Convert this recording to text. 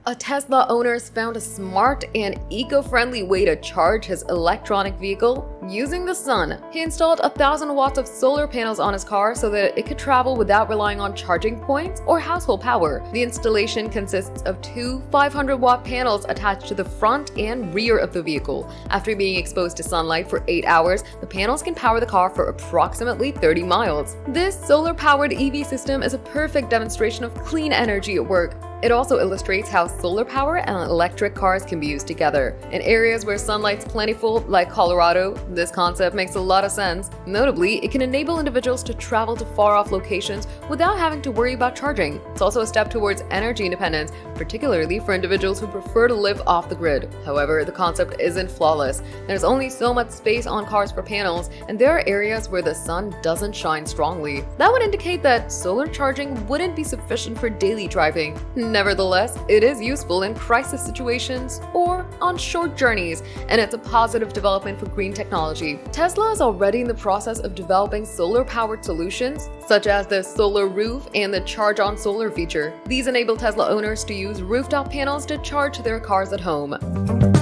A Tesla owner's found a smart and eco-friendly way to charge his electronic vehicle using the sun. He installed 1,000 watts of solar panels on his car so that it could travel without relying on charging points or household power. The installation consists of two 500-watt panels attached to the front and rear of the vehicle. After being exposed to sunlight for 8 hours, the panels can power the car for approximately 30 miles. This solar-powered EV system is a perfect demonstration of clean energy at work. It also illustrates how solar power and electric cars can be used together. In areas where sunlight's plentiful, like Colorado, this concept makes a lot of sense. Notably, it can enable individuals to travel to far-off locations without having to worry about charging. It's also a step towards energy independence, particularly for individuals who prefer to live off the grid. However, the concept isn't flawless. There's only so much space on cars for panels, and there are areas where the sun doesn't shine strongly. That would indicate that solar charging wouldn't be sufficient for daily driving. Nevertheless, it is useful in crisis situations or on short journeys, and it's a positive development for green technology. Tesla is already in the process of developing solar-powered solutions, such as the solar roof and the charge on solar feature. These enable Tesla owners to use rooftop panels to charge their cars at home.